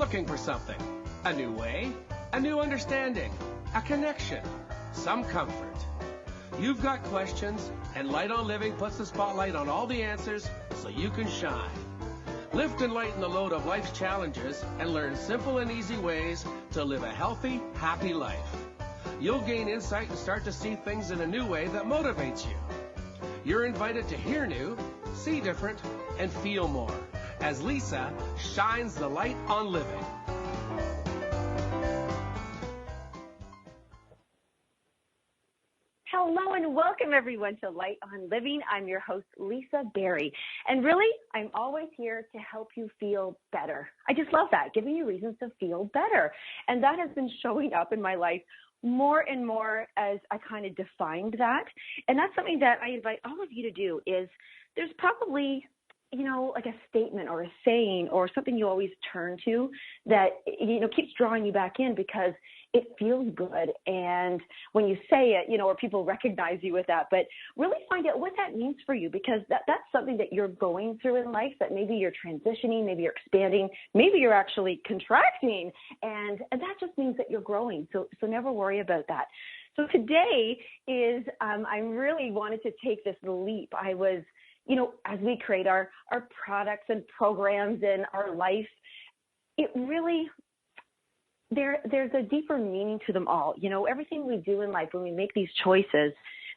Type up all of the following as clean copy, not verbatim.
looking for something. A new way, a new understanding, a connection, some comfort. You've got questions, and Light on Living puts the spotlight on all the answers so you can shine. Lift and lighten the load of life's challenges and learn simple and easy ways to live a healthy, happy life. You'll gain insight and start to see things in a new way that motivates you. You're invited to hear new, see different, and feel more as Lisa shines the light on living. Hello and welcome everyone to Light on Living. I'm your host, Lisa Berry. And really, I'm always here to help you feel better. I just love that, giving you reasons to feel better. And that has been showing up in my life more and more as I kind of defined that. And that's something that I invite all of you to do is there's probably, like a statement or a saying or something you always turn to that, keeps drawing you back in because it feels good. And when you say it, or people recognize you with that, but really find out what that means for you because that's something that you're going through in life that maybe you're transitioning, maybe you're expanding, maybe you're actually contracting. And that just means that you're growing. So never worry about that. So today is, I really wanted to take this leap. I was, as we create our products and programs in our life, it really, there's a deeper meaning to them all. Everything we do in life, when we make these choices,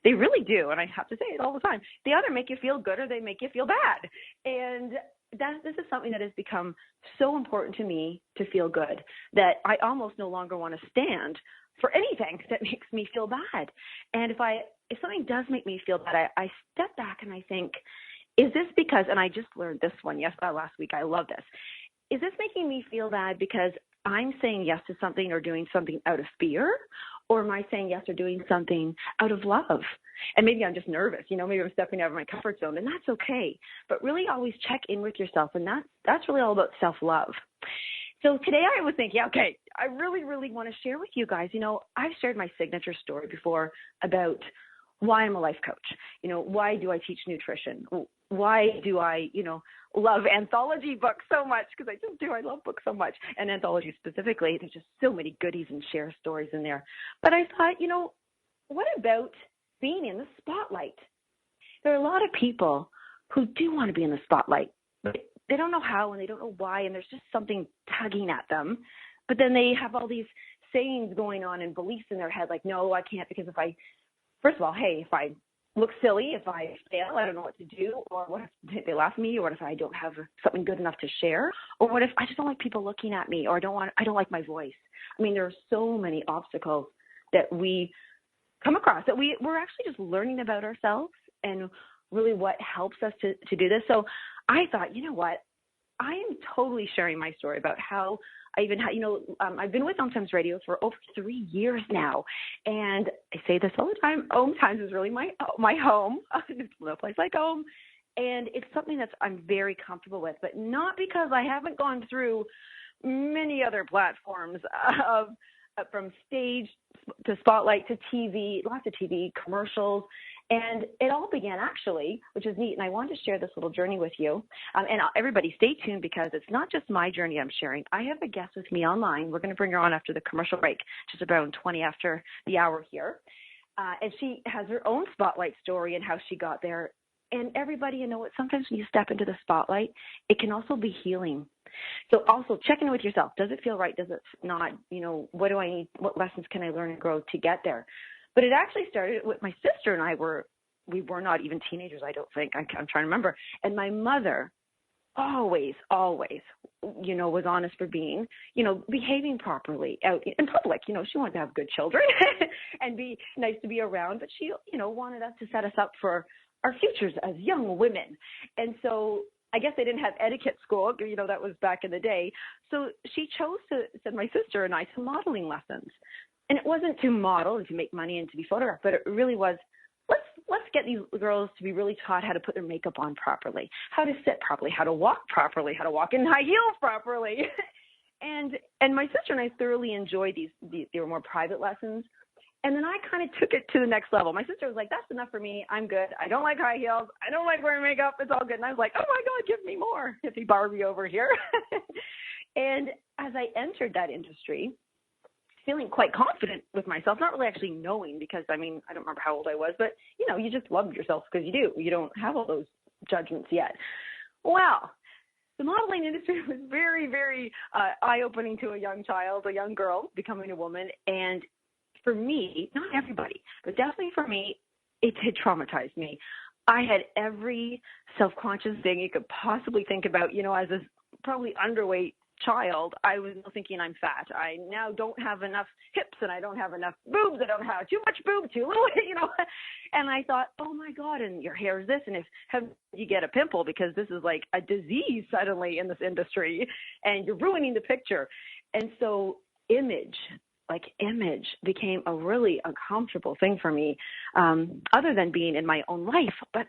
they really do, and I have to say it all the time, they either make you feel good or they make you feel bad. And this is something that has become so important to me to feel good that I almost no longer want to stand for anything that makes me feel bad. And if something does make me feel bad, I step back and I think, is this because, and I just learned this one last week, I love this. Is this making me feel bad because I'm saying yes to something or doing something out of fear? Or am I saying yes or doing something out of love? And maybe I'm just nervous, maybe I'm stepping out of my comfort zone, and that's okay. But really always check in with yourself, and that's really all about self-love. So today I was thinking, okay, I really, really want to share with you guys, I've shared my signature story before about why I'm a life coach. Why do I teach nutrition? Why do I, love anthology books so much? Because I just do. I love books so much. And anthology specifically, there's just so many goodies and share stories in there. But I thought, what about being in the spotlight? There are a lot of people who do want to be in the spotlight, but they don't know how and they don't know why, and there's just something tugging at them. But then they have all these sayings going on and beliefs in their head like, no, I can't because first of all, if I look silly, if I fail, I don't know what to do, or what if they laugh at me, or what if I don't have something good enough to share, or what if I just don't like people looking at me, or I don't like my voice. I mean, there are so many obstacles that we come across that we're actually just learning about ourselves and really what helps us to do this. So I thought, you know what, I am totally sharing my story about how I even had, I've been with OMTimes Radio for over 3 years now. And I say this all the time, OMTimes is really my home. There's no place like home. And it's something that I'm very comfortable with, but not because I haven't gone through many other platforms from stage to spotlight to TV, lots of TV commercials. And it all began actually, which is neat. And I wanted to share this little journey with you. And everybody stay tuned because it's not just my journey I'm sharing. I have a guest with me online. We're going to bring her on after the commercial break, just around 20 after the hour here. And she has her own spotlight story and how she got there. And everybody, sometimes when you step into the spotlight, it can also be healing. So also check in with yourself. Does it feel right? Does it not? What do I need? What lessons can I learn and grow to get there? But it actually started with my sister and I we were not even teenagers, I don't think. I'm trying to remember. And my mother always, was honest for being, behaving properly out in public. She wanted to have good children and be nice to be around, but she, wanted us to set us up for our futures as young women. And so I guess they didn't have etiquette school, that was back in the day. So she chose to send my sister and I to modeling lessons. And it wasn't to model and to make money and to be photographed, but it really was, let's get these girls to be really taught how to put their makeup on properly, how to sit properly, how to walk properly, how to walk in high heels properly. And my sister and I thoroughly enjoyed these they were more private lessons. And then I kind of took it to the next level. My sister was like, that's enough for me. I'm good. I don't like high heels. I don't like wearing makeup. It's all good. And I was like, oh, my God, give me more. Hippie Barbie over here. And as I entered that industry, feeling quite confident with myself, not really actually knowing, because I don't remember how old I was, but you just love yourself because you do. You don't have all those judgments yet. Well, the modeling industry was very, very eye-opening to a young child, a young girl becoming a woman. And for me, not everybody, but definitely for me, it did traumatize me. I had every self-conscious thing you could possibly think about, as a probably underweight child. I was thinking I'm fat. I now don't have enough hips, and I don't have enough boobs. I don't have too much boob, too little, And I thought, oh my God, and your hair is this, and if you get a pimple because this is like a disease suddenly in this industry, and you're ruining the picture. And so image became a really uncomfortable thing for me, other than being in my own life. But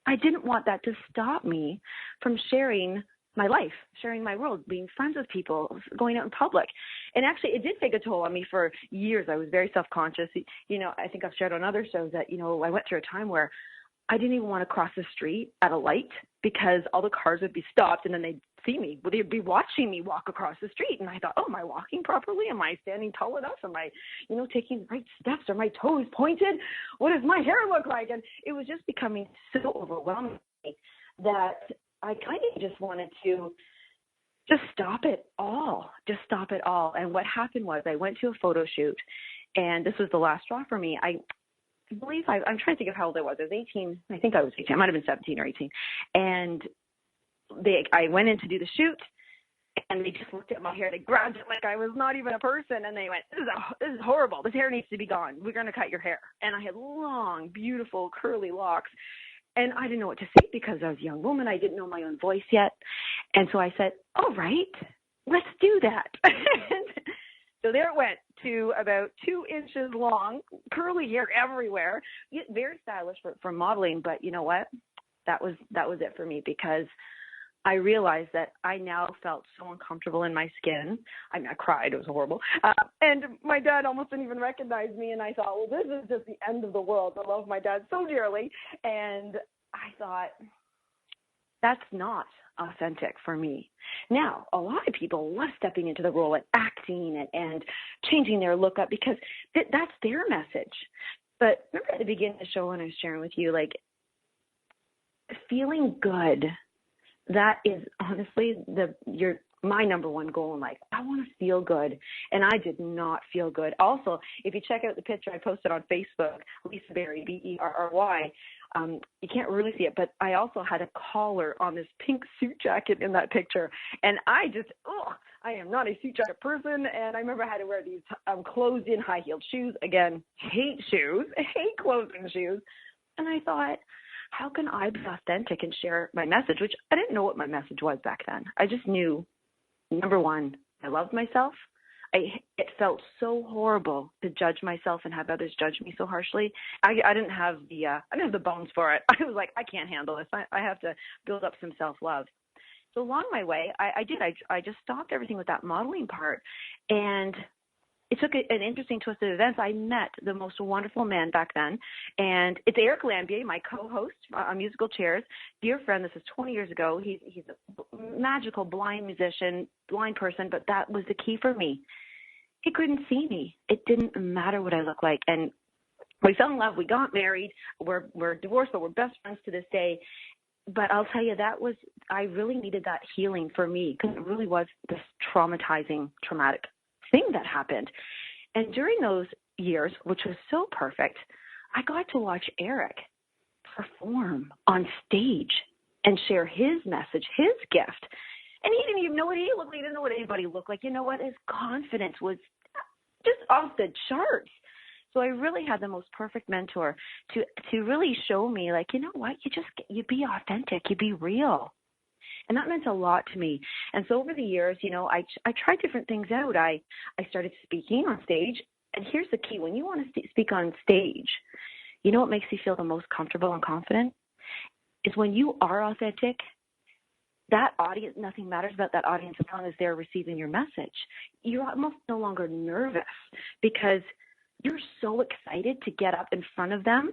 I didn't want that to stop me from sharing my life, sharing my world, being friends with people, going out in public. And actually, it did take a toll on me for years. I was very self-conscious. I think I've shared on other shows that, I went through a time where I didn't even want to cross the street at a light because all the cars would be stopped and then they'd see me. They'd be watching me walk across the street. And I thought, oh, am I walking properly? Am I standing tall enough? Am I, taking the right steps? Are my toes pointed? What does my hair look like? And it was just becoming so overwhelming that I kind of just wanted to just stop it all. And what happened was I went to a photo shoot, and this was the last straw for me. I believe I'm trying to think of how old I was. I was 18. I think I was 18. I might have been 17 or 18. And I went in to do the shoot, and they just looked at my hair. They grabbed it like I was not even a person, and they went, this is horrible. This hair needs to be gone. We're going to cut your hair. And I had long, beautiful, curly locks. And I didn't know what to say because I was a young woman. I didn't know my own voice yet. And so I said, all right, let's do that. So there it went, to about 2 inches long, curly hair everywhere. Very stylish for modeling, but you know what? That was it for me, because I realized that I now felt so uncomfortable in my skin. I cried. It was horrible. And my dad almost didn't even recognize me. And I thought, well, this is just the end of the world. I love my dad so dearly. And I thought, that's not authentic for me. Now, a lot of people love stepping into the role and acting and changing their look up because that's their message. But remember at the beginning of the show when I was sharing with you, like, feeling good, that is honestly my number one goal in life. I want to feel good, and I did not feel good. Also, if you check out the picture I posted on Facebook, Lisa Berry, Berry, you can't really see it, but I also had a collar on this pink suit jacket in that picture, and I am not a suit jacket person, and I remember I had to wear these closed-in high-heeled shoes. Again, hate shoes, hate closed-in shoes, and I thought, how can I be authentic and share my message, which I didn't know what my message was back then. I just knew, number one, I loved myself. It felt so horrible to judge myself and have others judge me so harshly. I didn't have the bones for it. I was like, I can't handle this. I have to build up some self-love. So along my way, I just stopped everything with that modeling part, and it took an interesting twist of events. I met the most wonderful man back then, and it's Eric Lambier, my co-host on Musical Chairs, dear friend. This is 20 years ago. He's a magical blind musician, blind person, but that was the key for me. He couldn't see me. It didn't matter what I looked like, and we fell in love. We got married. We're divorced, but we're best friends to this day. But I'll tell you, I really needed that healing for me, because it really was this traumatic thing that happened. And during those years, which was so perfect, I got to watch Eric perform on stage and share his message, his gift. And he didn't even know what he looked like. He didn't know what anybody looked like. You know what? His confidence was just off the charts. So I really had the most perfect mentor to really show me, like, you know what? You be authentic. You be real. And that meant a lot to me. And so over the years, I tried different things out. I started speaking on stage. And here's the key. When you want to speak on stage, you know what makes you feel the most comfortable and confident? Is when you are authentic, that audience, nothing matters about that audience as long as they're receiving your message. You're almost no longer nervous because you're so excited to get up in front of them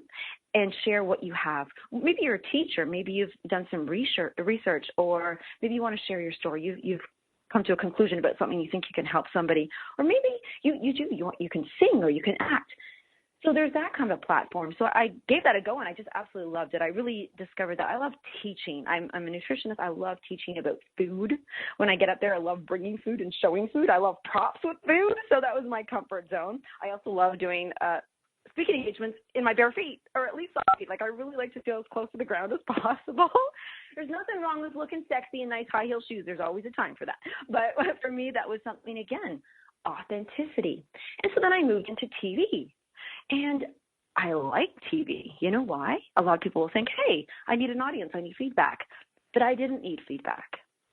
and share what you have. Maybe you're a teacher. Maybe you've done some research, or maybe you want to share your story. You've come to a conclusion about something you think you can help somebody, or maybe you can sing or you can act. So there's that kind of a platform. So I gave that a go, and I just absolutely loved it. I really discovered that I love teaching. I'm a nutritionist. I love teaching about food. When I get up there, I love bringing food and showing food. I love props with food. So that was my comfort zone. I also love doing speaking engagements in my bare feet, or at least soft feet. Like, I really like to feel as close to the ground as possible. There's nothing wrong with looking sexy in nice high heel shoes. There's always a time for that. But for me, that was something, again, authenticity. And so then I moved into TV. And I like TV. You know why? A lot of people will think, hey, I need an audience. I need feedback. But I didn't need feedback.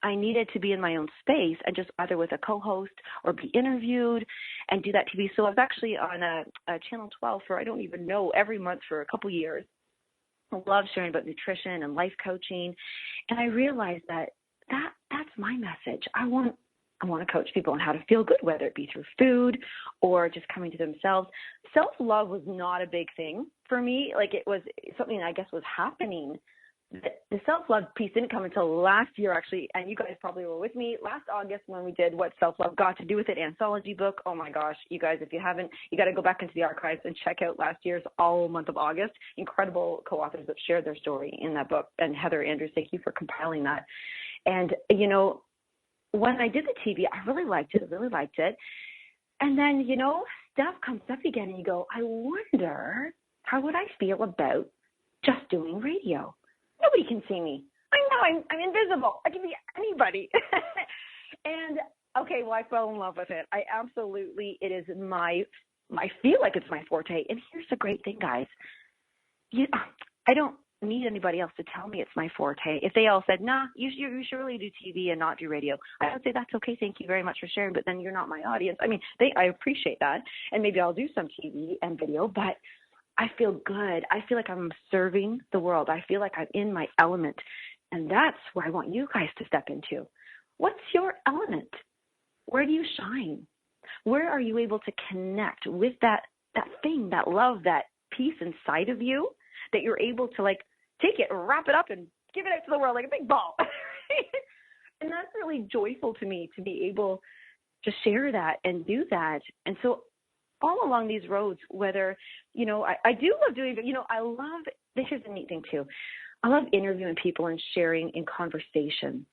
I needed to be in my own space and just either with a co-host or be interviewed and do that TV. So I was actually on a Channel 12 for, I don't even know, every month for a couple years. I love sharing about nutrition and life coaching. And I realized that's my message. I want to coach people on how to feel good, whether it be through food or just coming to themselves. Self-love was not a big thing for me. Like, it was something I guess was happening. The self-love piece didn't come until last year, actually, and you guys probably were with me last August when we did What Self-Love Got to Do with It anthology book. Oh my gosh, you guys, if you haven't, you got to go back into the archives and check out last year's all month of August. Incredible co-authors that shared their story in that book. And Heather Andrews, thank you for compiling that. And, you know, when I did the TV, I really liked it. And then, you know, stuff comes up again and you go, I wonder, how would I feel about just doing radio? Nobody can see me. I know I'm invisible. I can be anybody. And okay, well, I fell in love with it. It is I feel like it's my forte. And here's the great thing, guys. I don't need anybody else to tell me it's my forte. If they all said, nah, you should really do TV and not do radio, I would say that's okay. Thank you very much for sharing, but then you're not my audience. I mean, I appreciate that. And maybe I'll do some TV and video, but I feel good. I feel like I'm serving the world. I feel like I'm in my element. And that's where I want you guys to step into. What's your element? Where do you shine? Where are you able to connect with that thing, that love, that peace inside of you that you're able to, like, take it, wrap it up, and give it out to the world like a big ball? And that's really joyful to me, to be able to share that and do that. And so all along these roads, whether, you know, I do love doing, but, you know, this is a neat thing too. I love interviewing people and sharing in conversation.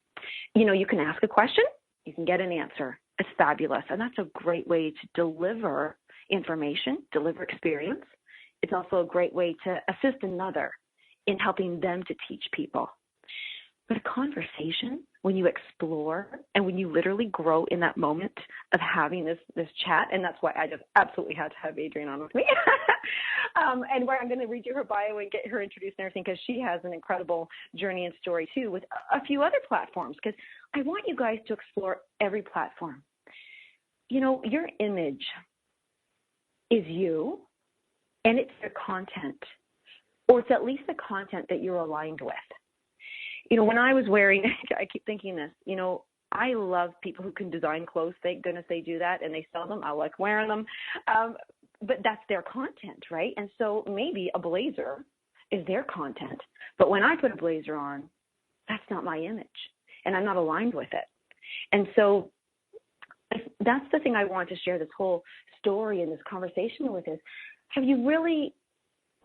You know, you can ask a question, you can get an answer. It's fabulous. And that's a great way to deliver information, deliver experience. It's also a great way to assist another in helping them to teach people. But a conversation, when you explore and when you literally grow in that moment of having this chat, and that's why I just absolutely had to have Adrienne on with me, and where I'm going to read you her bio and get her introduced and everything, because she has an incredible journey and story too with a few other platforms, because I want you guys to explore every platform. You know, your image is you, and it's your content, or it's at least the content that you're aligned with. You know, when I was wearing, I keep thinking this, you know, I love people who can design clothes. Thank goodness they do that and they sell them. I like wearing them. But that's their content, right? And so maybe a blazer is their content. But when I put a blazer on, that's not my image and I'm not aligned with it. And so that's the thing I want to share this whole story and this conversation with is, have you really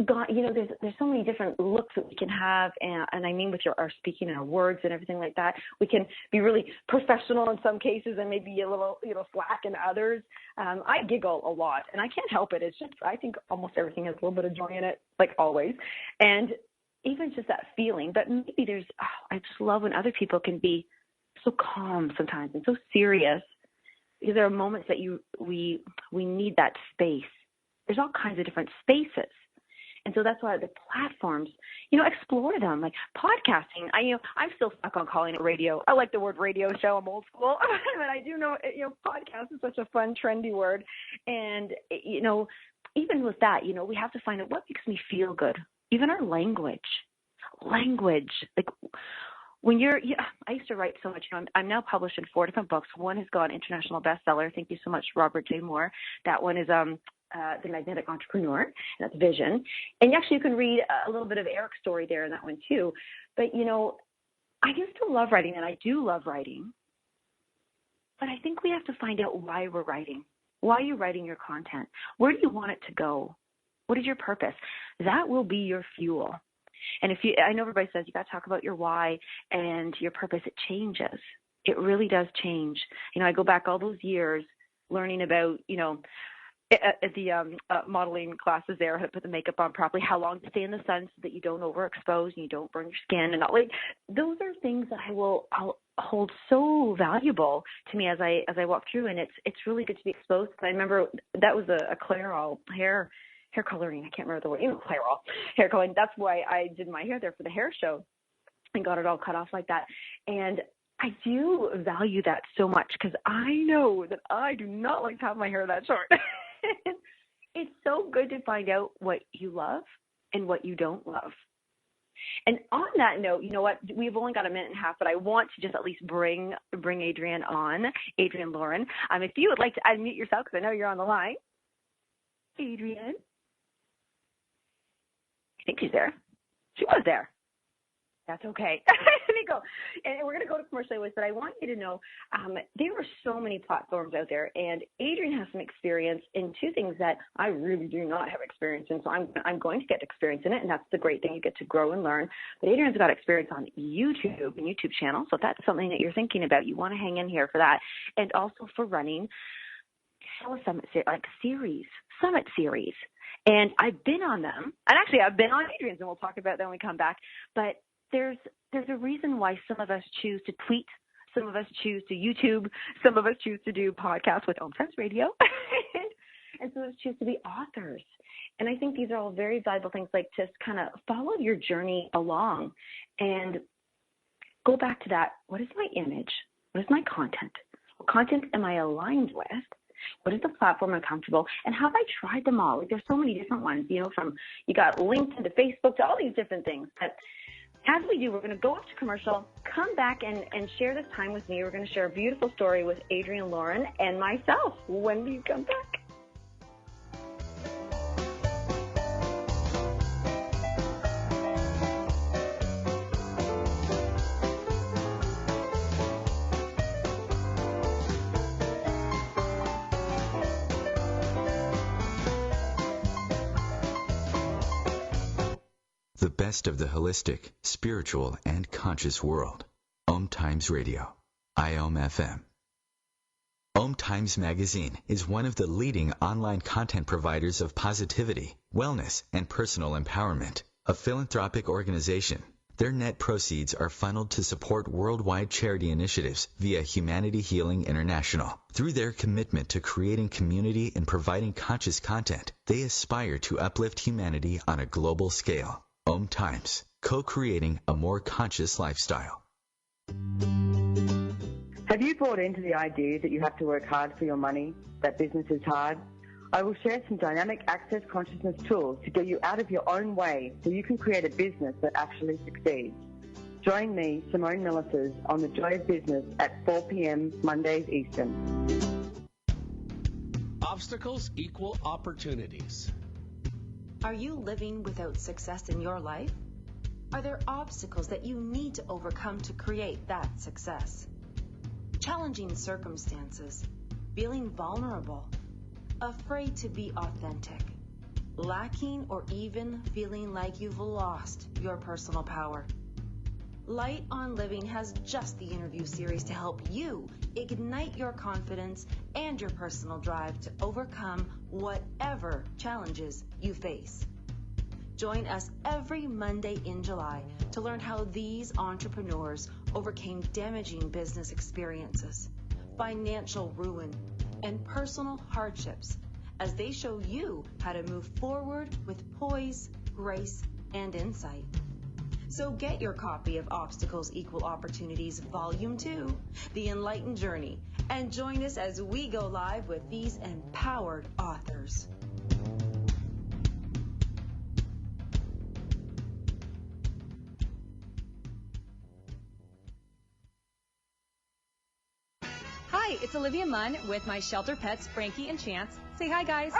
got, you know, there's so many different looks that we can have, and I mean with our speaking and our words and everything like that. We can be really professional in some cases and maybe a little, you know, slack in others. I giggle a lot, and I can't help it. It's just, I think almost everything has a little bit of joy in it, like always. And even just that feeling, but maybe I just love when other people can be so calm sometimes and so serious, because there are moments that we need that space. There's all kinds of different spaces. And so that's why the platforms, you know, explore them, like podcasting. I'm still stuck on calling it radio. I like the word radio show. I'm old school, but I do know, you know, podcast is such a fun, trendy word. And, you know, even with that, you know, we have to find out what makes me feel good. Even our language, like when I used to write so much. You know, I'm now published in 4 different books. One has gone international bestseller. Thank you so much, Robert J. Moore. That one is The Magnetic Entrepreneur, and that's Vision. And actually you can read a little bit of Eric's story there in that one too. But, you know, I used to love writing, and I do love writing. But I think we have to find out why we're writing. Why are you writing your content? Where do you want it to go? What is your purpose? That will be your fuel. And I know everybody says you got to talk about your why and your purpose. It changes. It really does change. I go back all those years learning about, at the modeling classes there, how to put the makeup on properly, how long to stay in the sun so that you don't overexpose and you don't burn your skin, and those are things that I'll hold so valuable to me as I walk through, and it's really good to be exposed. I remember that was a Clairol hair coloring. I can't remember the word. Clairol hair coloring. That's why I did my hair there for the hair show and got it all cut off like that. And I do value that so much because I know that I do not like to have my hair that short. It's so good to find out what you love and what you don't love. And on that note, you know what? We've only got a minute and a half, but I want to just at least bring Adrienne on, Adrienne Lloren. If you would like to unmute yourself, because I know you're on the line. Adrienne? I think she's there. She was there. That's okay. Let me go. And we're going to go to commercial anyways, but I want you to know there are so many platforms out there, and Adrienne has some experience in two things that I really do not have experience in, so I'm going to get experience in it, and that's the great thing. You get to grow and learn. But Adrienne's got experience on YouTube and YouTube channel, so if that's something that you're thinking about, you want to hang in here for that, and also for running summit series. And I've been on them, and actually I've been on Adrienne's, and we'll talk about that when we come back, but there's a reason why some of us choose to tweet, some of us choose to YouTube, some of us choose to do podcasts with OMTimes Radio, and some of us choose to be authors. And I think these are all very valuable things, like just kind of follow your journey along and go back to that. What is my image? What is my content? What content am I aligned with? What is the platform I'm comfortable? And have I tried them all? There's so many different ones, from you got LinkedIn to Facebook to all these different things. But as we do, we're going to go off to commercial, come back and share this time with me. We're going to share a beautiful story with Adrienne Lloren and myself when we come back. The best of the holistic, spiritual, and conscious world. OMTimes Radio. IOM-FM. OMTimes Magazine is one of the leading online content providers of positivity, wellness, and personal empowerment. A philanthropic organization, their net proceeds are funneled to support worldwide charity initiatives via Humanity Healing International. Through their commitment to creating community and providing conscious content, they aspire to uplift humanity on a global scale. OMTimes, co-creating a more conscious lifestyle. Have you bought into the idea that you have to work hard for your money, that business is hard? I will share some dynamic access consciousness tools to get you out of your own way so you can create a business that actually succeeds. Join me, Simone Millicers, on The Joy of Business at 4 p.m. Mondays Eastern. Obstacles equal opportunities. Are you living without success in your life? Are there obstacles that you need to overcome to create that success? Challenging circumstances, feeling vulnerable, afraid to be authentic, lacking or even feeling like you've lost your personal power. Light on Living has just the interview series to help you ignite your confidence and your personal drive to overcome whatever challenges you face. Join us every Monday in July to learn how these entrepreneurs overcame damaging business experiences, financial ruin, and personal hardships as they show you how to move forward with poise, grace, and insight. So get your copy of Obstacles Equal Opportunities Volume 2, The Enlightened Journey, and join us as we go live with these empowered authors. Hi, it's Olivia Munn with my shelter pets, Frankie and Chance. Say hi, guys.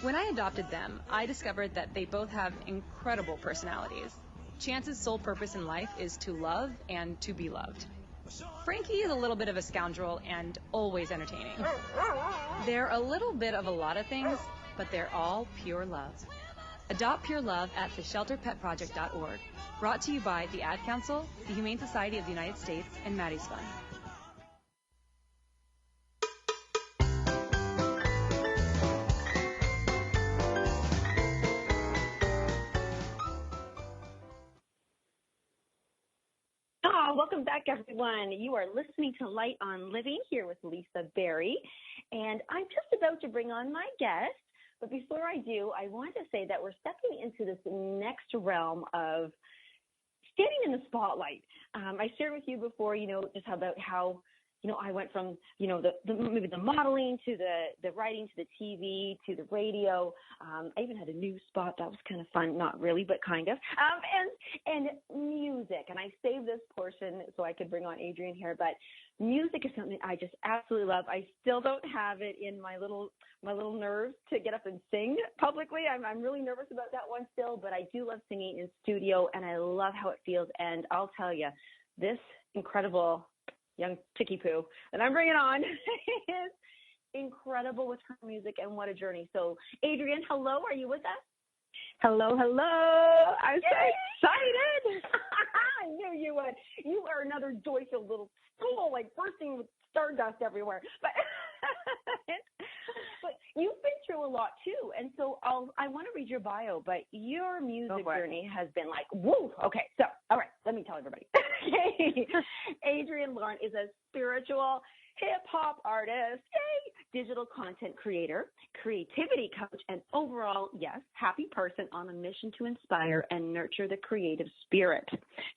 When I adopted them, I discovered that they both have incredible personalities. Chance's sole purpose in life is to love and to be loved. Frankie is a little bit of a scoundrel and always entertaining. They're a little bit of a lot of things, but they're all pure love. Adopt pure love at theshelterpetproject.org. Brought to you by the Ad Council, the Humane Society of the United States, and Maddie's Fund. Welcome back, everyone. You are listening to Light on Living here with Lisa Berry, and I'm just about to bring on my guest. But before I do, I want to say that we're stepping into this next realm of standing in the spotlight. I shared with you before, just about how, I went from, maybe the modeling to the writing to the TV to the radio. I even had a news spot. That was kind of fun. Not really, but kind of. And music. And I saved this portion so I could bring on Adrienne here. But music is something I just absolutely love. I still don't have it in my little nerves to get up and sing publicly. I'm really nervous about that one still, but I do love singing in studio, and I love how it feels. And I'll tell you, this incredible young chickie poo that I'm bringing on is incredible with her music, and what a journey. So, Adrienne, hello, are you with us? Hello. I'm so excited. I knew you would. You are another joy-filled little school, like bursting with stardust everywhere. But you've been through a lot too, and so I want to read your bio. But your music journey has been like, woo. Okay, so all right, let me tell everybody. Okay, Adrienne Lloren is a spiritual hip-hop artist, digital content creator, creativity coach, and overall, yes, happy person on a mission to inspire and nurture the creative spirit.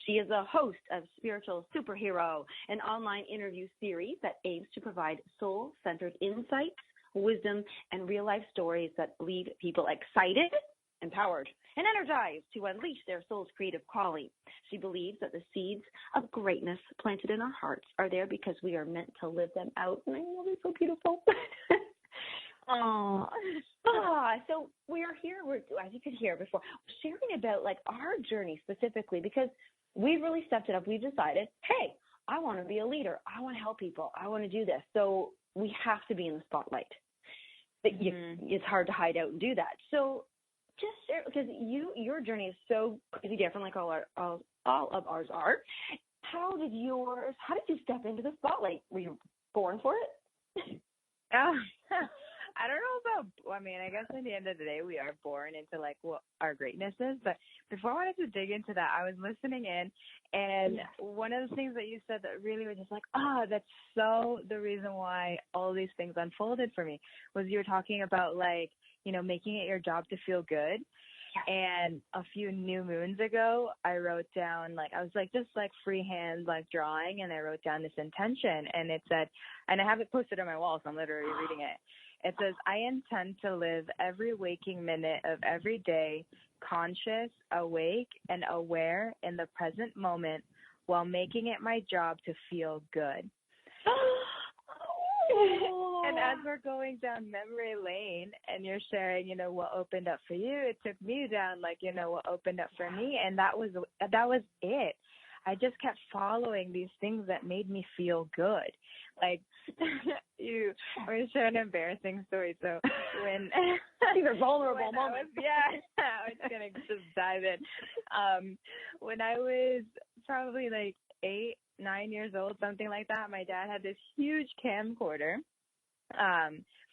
She is a host of Spiritual Superhero, an online interview series that aims to provide soul-centered insights, wisdom, and real-life stories that leave people excited, empowered, and energized to unleash their soul's creative calling. She believes that the seeds of greatness planted in our hearts are there because we are meant to live them out. And I know they're so beautiful. So we are here, as you could hear before, sharing about like our journey specifically, because we've really stepped it up. We've decided, hey, I want to be a leader. I want to help people. I want to do this. So we have to be in the spotlight. It's hard to hide out and do that. So just share, because your journey is so crazy different, like all of ours are. How did you step into the spotlight? Were you born for it? I don't know about, I guess at the end of the day, we are born into like what our greatness is. But before I wanted to dig into that, I was listening in, and one of the things that you said that really was just like, that's so the reason why all these things unfolded for me was you were talking about like, making it your job to feel good. And a few new moons ago, I wrote down, like, I was like, just like freehand, like drawing, and I wrote down this intention, and it said, and I have it posted on my wall, so I'm literally reading it. It says, I intend to live every waking minute of every day conscious, awake, and aware in the present moment while making it my job to feel good. And as we're going down memory lane and you're sharing, what opened up for you, it took me down, like, what opened up for me. And that was it. I just kept following these things that made me feel good. Like, I'm going to share an embarrassing story. So when these are vulnerable moments. I was going to just dive in. When I was probably like 8, 9 years old, something like that, my dad had this huge camcorder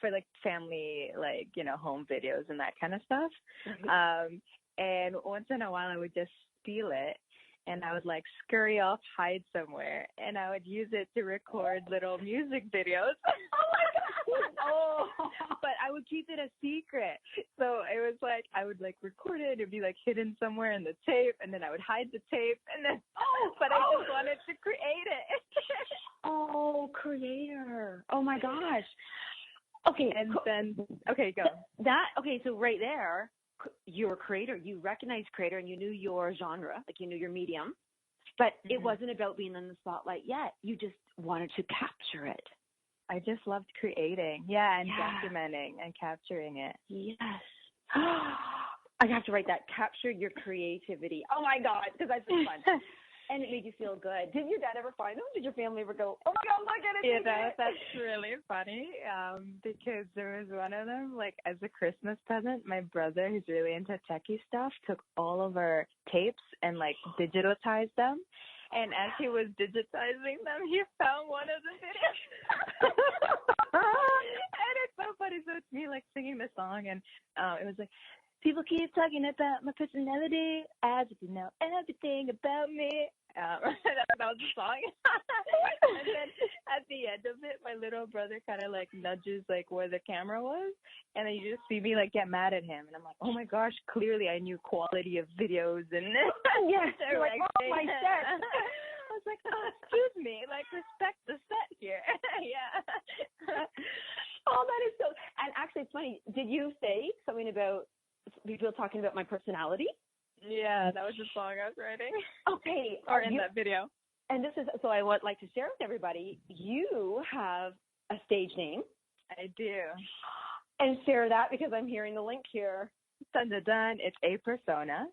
for like family, like, home videos and that kind of stuff. And once in a while I would just steal it, and I would like scurry off, hide somewhere, and I would use it to record little music videos. But I would keep it a secret. So it was like I would like record it, it'd be like hidden somewhere in the tape, and then I would hide the tape, and then but I just wanted to create it. Creator. Oh my gosh. Okay. And then go. So right there, you're a creator. You recognized creator, and you knew your genre, like you knew your medium, but it wasn't about being in the spotlight yet. You just wanted to capture it. I just loved creating, and documenting and capturing it. Yes. I have to write that. Capture your creativity. Oh my God, because that's fun. And it made you feel good. Did your dad ever find them? Did your family ever go, oh my God, look at it? Yeah, that's really funny. Because there was one of them, like as a Christmas present, my brother, who's really into techie stuff, took all of our tapes and like digitized them. And as he was digitizing them, he found one of the videos. And it's so funny. So it's me like singing the song, and it was like, people keep talking about my personality as if you know everything about me. That was the song. And then at the end of it, my little brother kind of like nudges like where the camera was, and then you just see me like get mad at him, and I'm like, oh my gosh, clearly I knew quality of videos and yes, you're like, oh my set. I was like, oh, excuse me, like respect the set here. Yeah. Oh, that is so. And actually, it's funny. Did you say something about people talking about my personality? Yeah, that was the song I was writing. Okay. Or in that video. And this is, so I would like to share with everybody, you have a stage name. I do. And share that because I'm hearing the link here. Dun, dun, dun. It's a persona.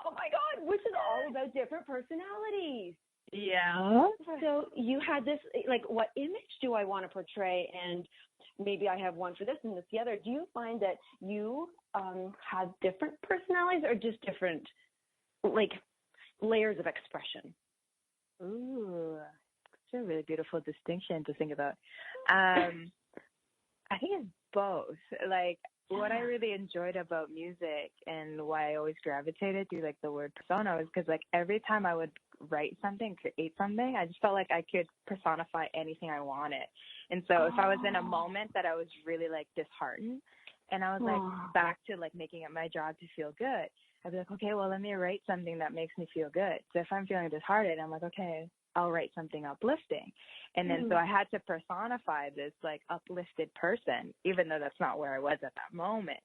Oh my God, which is all about different personalities. Yeah. So you had this, like, what image do I want to portray? And maybe I have one for this and this the other. Do you find that you have different personalities or just different, like, layers of expression? Ooh, it's a really beautiful distinction to think about. I think it's both. Like, what I really enjoyed about music and why I always gravitated to, like, the word persona was because, like, every time I would write something, create something, I just felt like I could personify anything I wanted. And so if I was in a moment that I was really, like, disheartened and I was, like, back to, like, making it my job to feel good, I'd be like, okay, well, let me write something that makes me feel good. So if I'm feeling disheartened, I'm like, okay, I'll write something uplifting. And then so I had to personify this, like, uplifted person, even though that's not where I was at that moment.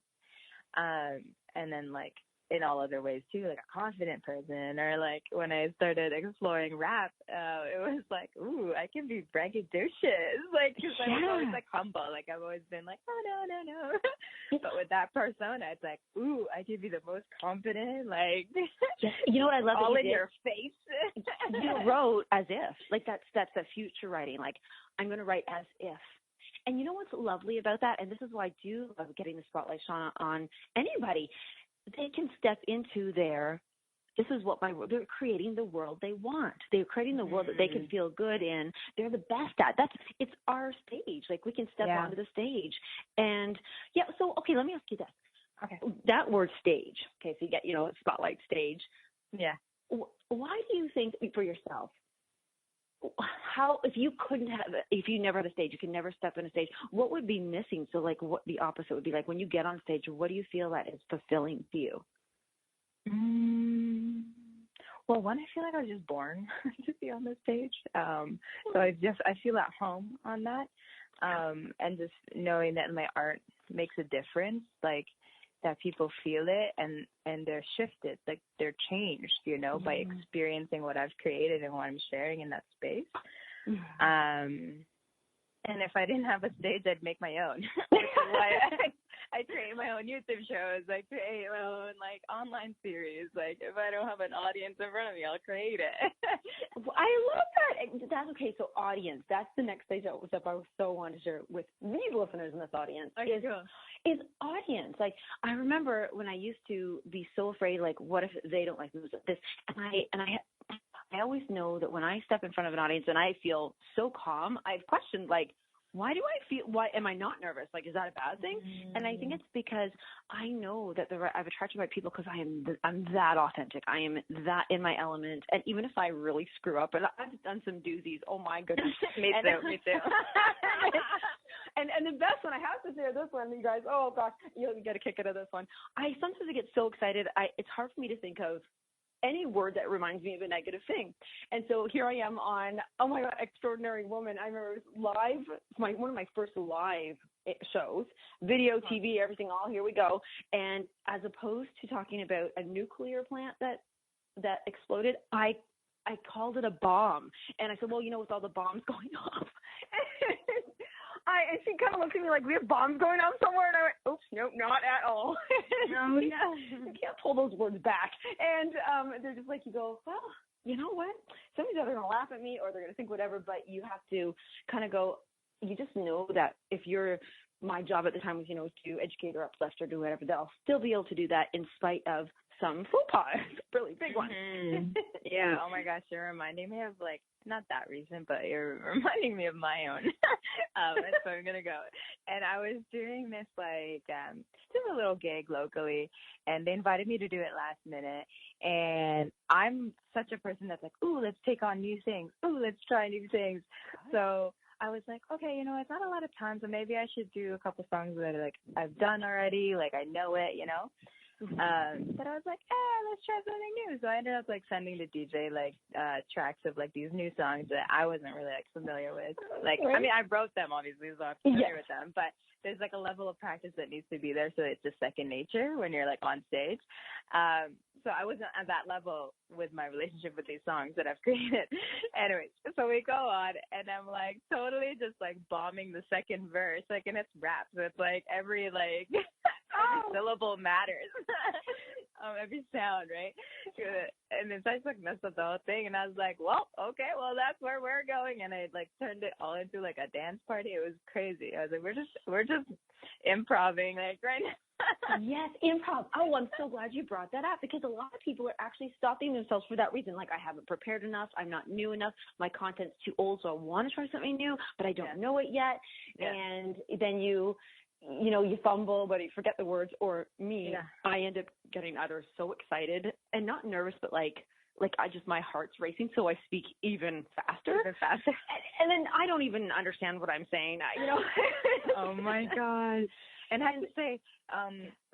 And then, like, in all other ways, too, like a confident person, or, like, when I started exploring rap, it was like, ooh, I can be braggadocious, like, because I was always, like, humble. Like, I've always been like, oh, no. But with that persona, it's like, ooh, I can be the most confident, like, you know what I love? all in your face. You wrote as if, like, that's the future writing. Like, I'm going to write as if. And you know what's lovely about that? And this is why I do love getting the spotlight shone on anybody. They can step into this is what they're creating the world they want. They're creating the world that they can feel good in. They're the best at. It's our stage. Like, we can step onto the stage. And yeah, so, okay, let me ask you this. Okay. That word stage. Okay, so you get, spotlight stage. Yeah. Why do you think, for yourself, if you never had a stage, you can never step on a stage, what would be missing? So, like, what the opposite would be like when you get on stage, what do you feel that is fulfilling to you? Well, one, I feel like I was just born to be on the stage. So I feel at home on that. And just knowing that my art makes a difference, like, that people feel it and they're shifted, like, they're changed, by experiencing what I've created and what I'm sharing in that space. And if I didn't have a stage, I'd make my own, which is why I create my own YouTube shows. I create my own, like, online series. Like, if I don't have an audience in front of me, I'll create it. I love that. That's okay. So, audience, that's the next stage I so want to share with these listeners in this audience. Okay, is audience. Like, I remember when I used to be so afraid, like, what if they don't like this? And I always know that when I step in front of an audience and I feel so calm, I've questioned, like, why am I not nervous? Like, is that a bad thing? And I think it's because I know that I've attracted the right people because I'm that authentic. I am that in my element. And even if I really screw up, and I've done some doozies, oh my goodness. Me too. And the best one, I have to share this one, you guys. Oh gosh, you get a kick out of this one. Sometimes I get so excited. It's hard for me to think of any word that reminds me of a negative thing. And so here I am on, oh my God, Extraordinary Woman. I remember it was live, one of my first live shows, video, TV, everything, all here we go. And as opposed to talking about a nuclear plant that exploded, I called it a bomb. And I said, well, with all the bombs going off, And she kind of looked at me like we have bombs going on somewhere, and I went, oops, nope, not at all. No, yeah. You can't pull those words back. And they're just like, you go, well, you know what? Somebody's either going to laugh at me or they're going to think whatever, but you have to kind of go, you just know that if you're, my job at the time was, you know, to educate or uplift or do whatever, they'll still be able to do that in spite of some faux pas, really big ones. Mm-hmm. Yeah. Oh my gosh, you're reminding me of like, not that recent, but you're reminding me of my own. And so I'm gonna go. And I was doing this like just a little gig locally, and they invited me to do it last minute. And I'm such a person that's like, ooh, let's take on new things. Ooh, let's try new things. So I was like, okay, you know, it's not a lot of time, so maybe I should do a couple songs that like I've done already, like I know it, you know. But I was like, let's try something new. So I ended up like sending the DJ like tracks of like these new songs that I wasn't really like familiar with. Like, I mean, I wrote them obviously, so I'm familiar with them, but there's like a level of practice that needs to be there, so it's just second nature when you're like on stage. So I wasn't at that level with my relationship with these songs that I've created. Anyways, so we go on, and I'm like totally just like bombing the second verse, like, and it's rap, so it's like every like every syllable matters. Every sound, right? And then I just like messed up the whole thing, and I was like, well, okay, well that's where we're going, and I like turned it all into like a dance party. It was crazy. I was like, we're just improvising like right now. Yes, improv. Oh, I'm so glad you brought that up, because a lot of people are actually stopping themselves for that reason. Like, I haven't prepared enough. I'm not new enough. My content's too old, so I want to try something new, but I don't know it yet. Yeah. And then you fumble, whether you forget the words or me. Yeah. I end up getting either so excited and not nervous, but like my heart's racing, so I speak even faster. And then I don't even understand what I'm saying, you know. Oh my God. And I have to say,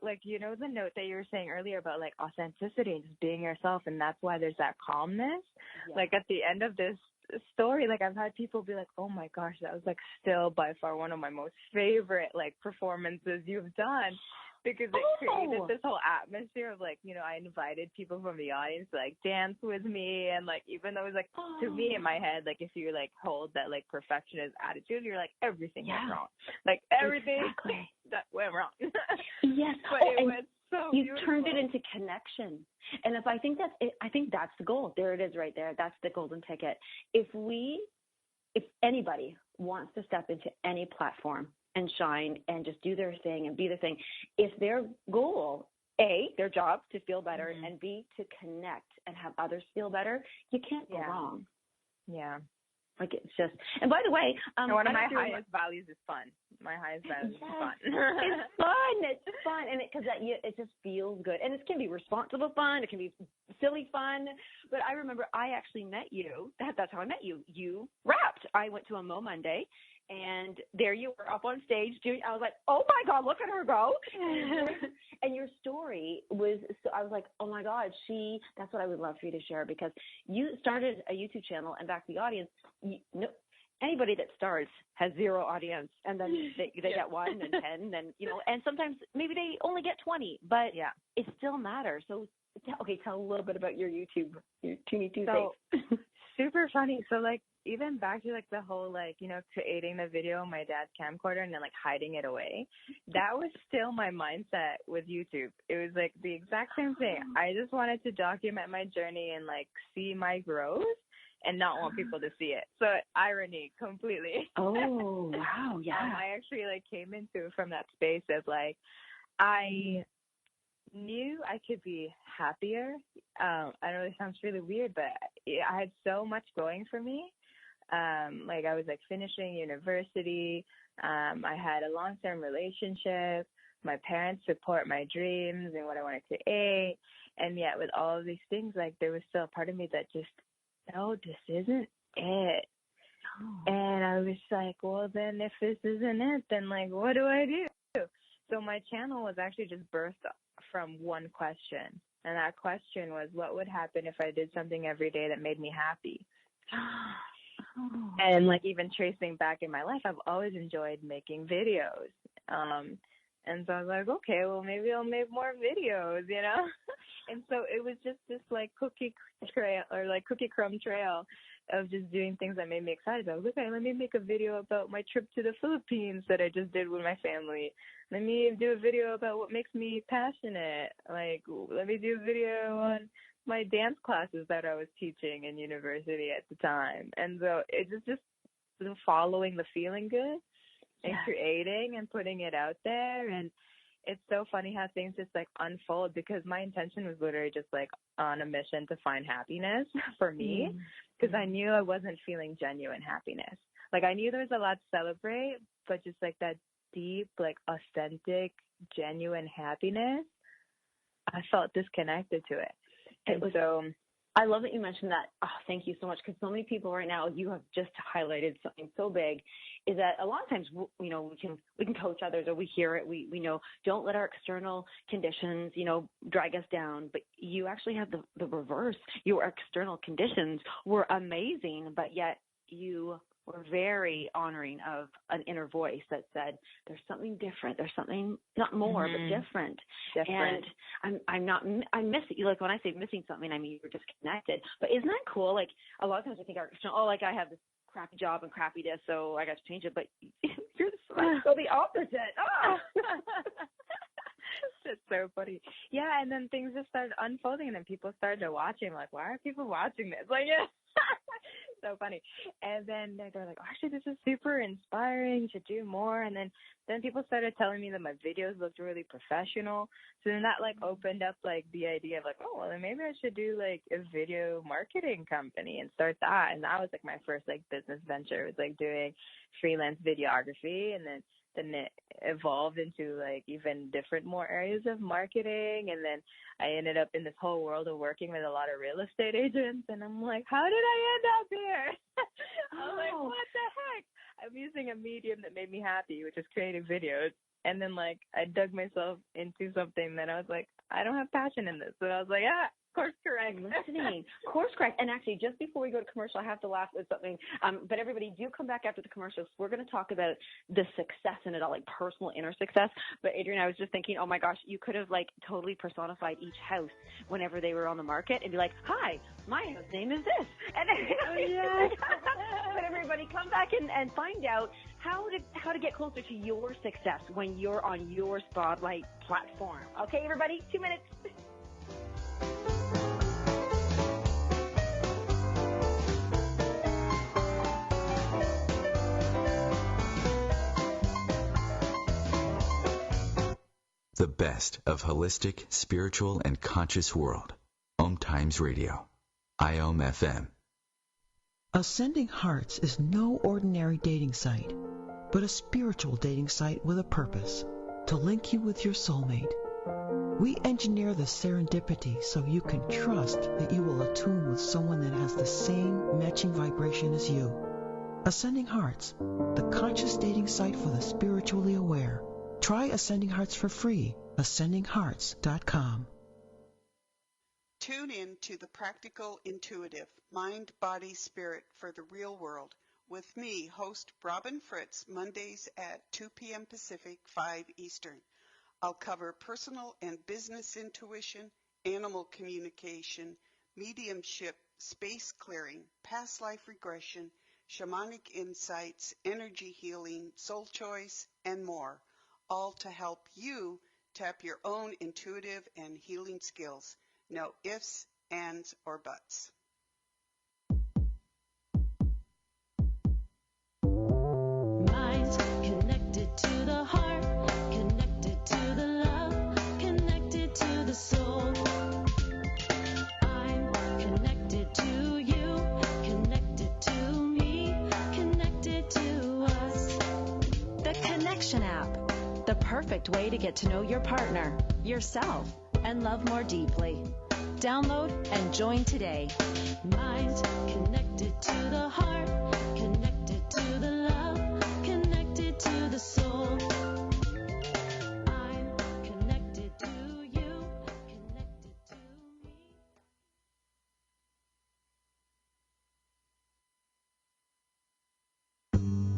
like, you know, the note that you were saying earlier about like authenticity and just being yourself, and that's why there's that calmness. Yeah. Like at the end of this story, like I've had people be like, oh my gosh, that was like still by far one of my most favorite like performances you've done. Because it created this whole atmosphere of like, you know, I invited people from the audience to like dance with me, and like even though it was like to me in my head, like if you like hold that like perfectionist attitude, you're like everything went wrong, like everything that went wrong. Yes, but it was so you beautiful. turned it into connection, and I think that's it. I think that's the goal. There it is, right there. That's the golden ticket. If anybody wants to step into any platform and shine and just do their thing and be their thing, if their goal, A, their job to feel better, and B, to connect and have others feel better, you can't go wrong. Yeah. Like it's just, and by the way, one of my highest values is fun. My highest value is fun. It's fun, and because it just feels good, and it can be responsible fun. It can be silly fun. But I remember I actually met you. That's how I met you. You rapped. I went to a Mo Monday, and there you were up on stage doing. I was like, oh my God, look at her go! And your story was. So I was like, oh my God, that's what I would love for you to share, because you started a YouTube channel, and back to the audience. Anybody that starts has zero audience, and then they get 1 and 10, then, you know, and sometimes maybe they only get 20, but it still matters. So, okay, tell a little bit about your YouTube, your Teeny Tuesdays. Super funny. So, like, even back to, like, the whole, like, you know, creating the video on my dad's camcorder and then, like, hiding it away, that was still my mindset with YouTube. It was, like, the exact same thing. I just wanted to document my journey and, like, see my growth and not want people to see it. So irony completely. Oh, wow. Yeah. I actually like came into from that space of like, I knew I could be happier. I know it sounds really weird, but I had so much going for me. Like I was like finishing university. I had a long-term relationship. My parents support my dreams and what I wanted to create. And yet with all of these things, like there was still a part of me that just, no, this isn't it. And I was like, well, then if this isn't it, then like, what do I do? So my channel was actually just birthed from one question. And that question was, what would happen if I did something every day that made me happy? And like even tracing back in my life, I've always enjoyed making videos. And so I was like, okay, well, maybe I'll make more videos, you know? And so it was just this like cookie trail or like cookie crumb trail of just doing things that made me excited. I was like, okay, let me make a video about my trip to the Philippines that I just did with my family. Let me do a video about what makes me passionate. Like, let me do a video on my dance classes that I was teaching in university at the time. And so it was just following the feeling good and creating and putting it out there. And it's so funny how things just like unfold, because my intention was literally just like on a mission to find happiness for me, because I knew I wasn't feeling genuine happiness. Like, I knew there was a lot to celebrate, but just like that deep, like authentic, genuine happiness, I felt disconnected to it. I love that you mentioned that. Oh, thank you so much, because so many people right now, you have just highlighted something so big, is that a lot of times, you know, we can coach others, or we hear it, we know, don't let our external conditions, you know, drag us down. But you actually have the reverse. Your external conditions were amazing, but yet you were very honoring of an inner voice that said, there's something different. There's something, not more, but different. And I'm missing, like when I say missing something, I mean, you're disconnected. But isn't that cool? Like, a lot of times I think like I have this crappy job and crappy this, so I got to change it. But you're the opposite. Oh. That's so funny. Yeah, and then things just started unfolding, and then people started watching. Like, why are people watching this? Like, yeah. So funny. And then they're like, oh, actually, this is super inspiring. You should do more. And then people started telling me that my videos looked really professional. So then that like opened up like the idea of like, oh, well, then maybe I should do like a video marketing company and start that. And that was like my first like business venture. It was like doing freelance videography, and then it evolved into like even different more areas of marketing. And then I ended up in this whole world of working with a lot of real estate agents. And I'm like, how did I end up here? I'm like, what the heck? I'm using a medium that made me happy, which is creating videos. And then like I dug myself into something that I was like, I don't have passion in this. So I was like, course correct. Listening. Course correct. And actually, just before we go to commercial, I have to laugh at something. But everybody, do come back after the commercials. We're going to talk about the success in it all, like personal inner success. But Adrienne, I was just thinking, oh my gosh, you could have like totally personified each house whenever they were on the market and be like, hi, my house name is this. And but everybody, come back and find out how to get closer to your success when you're on your spotlight platform. Okay, everybody, 2 minutes. The best of holistic, spiritual, and conscious world. OMTimes Radio. IOM FM. Ascending Hearts is no ordinary dating site, but a spiritual dating site with a purpose, to link you with your soulmate. We engineer the serendipity so you can trust that you will attune with someone that has the same matching vibration as you. Ascending Hearts, the conscious dating site for the spiritually aware. Try Ascending Hearts for free. AscendingHearts.com. Tune in to The Practical Intuitive, Mind, Body, Spirit for the Real World with me, host Robin Fritz, Mondays at 2 p.m. Pacific, 5 Eastern. I'll cover personal and business intuition, animal communication, mediumship, space clearing, past life regression, shamanic insights, energy healing, soul choice, and more, all to help you tap your own intuitive and healing skills. No ifs, ands, or buts. Mind connected to the heart, connected to the love, connected to the soul. I'm connected to you, connected to me, connected to us. The Connection app, the perfect way to get to know your partner, yourself, and love more deeply. Download and join today. Mind connected to the heart, connected to the love, connected to the soul. I'm connected to you, connected to me.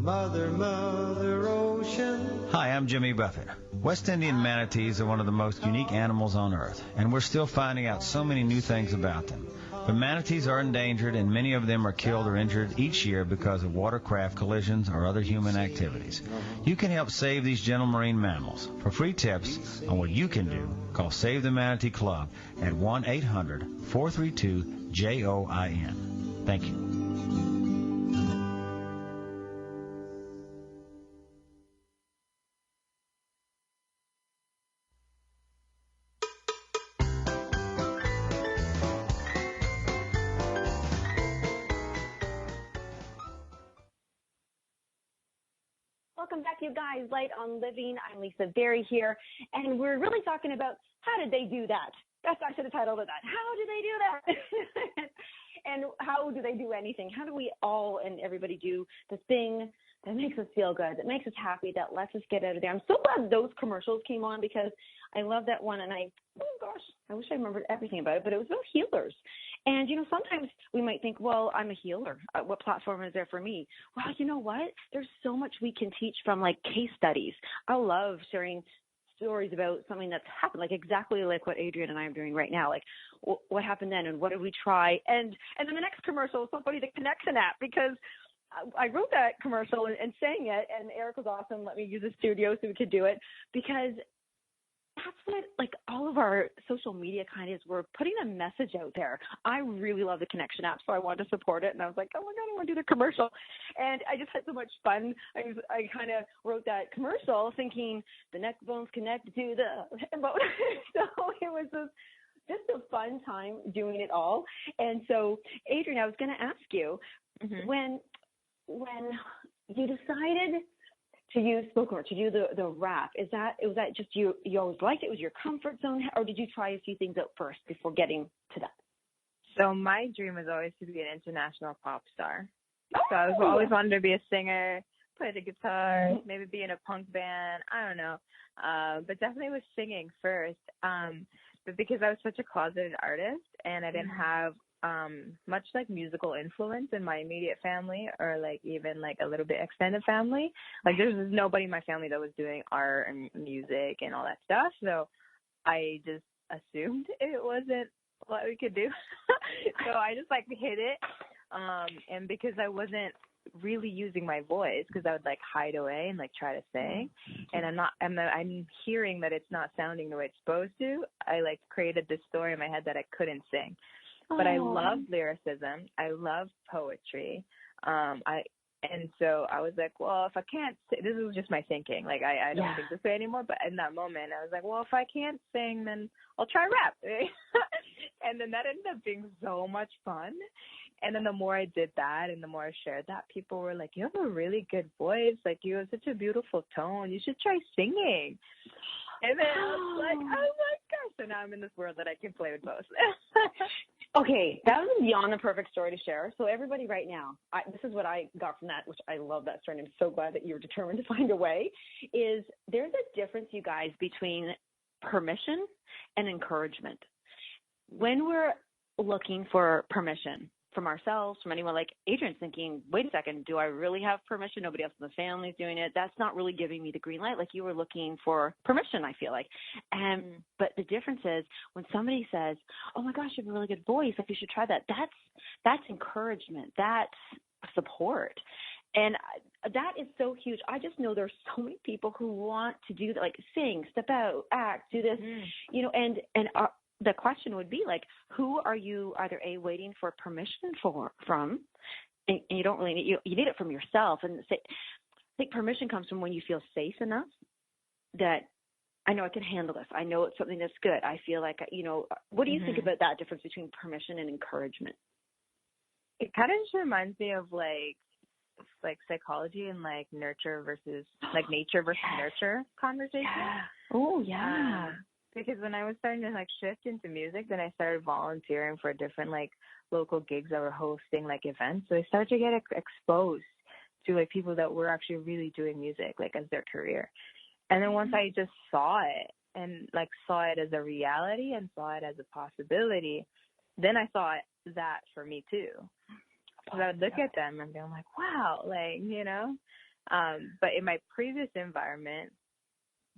Mother, Mother Ocean. Hi, I'm Jimmy Buffett. West Indian manatees are one of the most unique animals on Earth, and we're still finding out so many new things about them. But manatees are endangered, and many of them are killed or injured each year because of watercraft collisions or other human activities. You can help save these gentle marine mammals. For free tips on what you can do, call Save the Manatee Club at 1-800-432-JOIN. Thank you. Welcome back, you guys. Light on Living. I'm Lisa Berry here, and we're really talking about how did they do that? I should have titled it that. How do they do that? And how do they do anything? How do we all and everybody do the thing that makes us feel good, that makes us happy, that lets us get out of there? I'm so glad those commercials came on because I love that one, and I wish I remembered everything about it, but it was about healers. And, sometimes we might think, well, I'm a healer. What platform is there for me? Well, you know what? There's so much we can teach from, like, case studies. I love sharing stories about something that's happened, like exactly like what Adrienne and I are doing right now. Like, what happened then and what did we try? And then the next commercial is so funny, the connection app, because I wrote that commercial and sang it, and Eric was awesome, let me use the studio so we could do it, because that's what, like, all of our social media kind of is. We're putting a message out there. I really love the Connection app, so I wanted to support it, and I was like, oh, my God, I want to do the commercial. And I just had so much fun. I kind of wrote that commercial thinking the neck bones connect to the bone. So it was just a fun time doing it all. And so, Adrienne, I was going to ask you, when you decided to use spoken word, to do the rap, was that just you always liked it? Was your comfort zone, or did you try a few things out first before getting to that? So my dream was always to be an international pop star. So I always wanted to be a singer, play the guitar, maybe be in a punk band. I don't know. But definitely was singing first. But because I was such a closeted artist and I didn't have much like musical influence in my immediate family or like even like a little bit extended family. Like there's nobody in my family that was doing art and music and all that stuff. So I just assumed it wasn't what we could do. So I just like hit it. And because I wasn't really using my voice, because I would like hide away and like try to sing, and I'm hearing that it's not sounding the way it's supposed to, I like created this story in my head that I couldn't sing. But I love lyricism. I love poetry. And so I was like, well, if I can't sing, this was just my thinking. Like, I don't think this way anymore. But in that moment, I was like, well, if I can't sing, then I'll try rap. And then that ended up being so much fun. And then the more I did that and the more I shared that, people were like, you have a really good voice. Like, you have such a beautiful tone. You should try singing. And then I was like, oh, my gosh. So now I'm in this world that I can play with both. Okay, that was beyond the perfect story to share. So everybody right now, this is what I got from that, which I love that story, and I'm so glad that you were determined to find a way, is there's a difference, you guys, between permission and encouragement. When we're looking for permission from ourselves, from anyone, like Adrienne's thinking, wait a second, do I really have permission? Nobody else in the family is doing it. That's not really giving me the green light. Like you were looking for permission, I feel like. But the difference is when somebody says, oh my gosh, you have a really good voice, like you should try that. That's encouragement. That's support. And that is so huge. I just know there's so many people who want to do that, like sing, step out, act, do this, and the question would be like, who are you either waiting for permission from, and you don't really need, you need it from yourself. And I think permission comes from when you feel safe enough that I know I can handle this. I know it's something that's good. I feel like, what do you think about that difference between permission and encouragement? It kind of just reminds me of like psychology and like nurture versus like nature versus nurture conversation. Yeah. Oh yeah. Because when I was starting to like shift into music, then I started volunteering for different like local gigs that were hosting like events. So I started to get exposed to like people that were actually really doing music like as their career. And then once I just saw it and like saw it as a reality and saw it as a possibility, then I saw that for me too. Because I would look at them and be like, wow, like, but in my previous environment,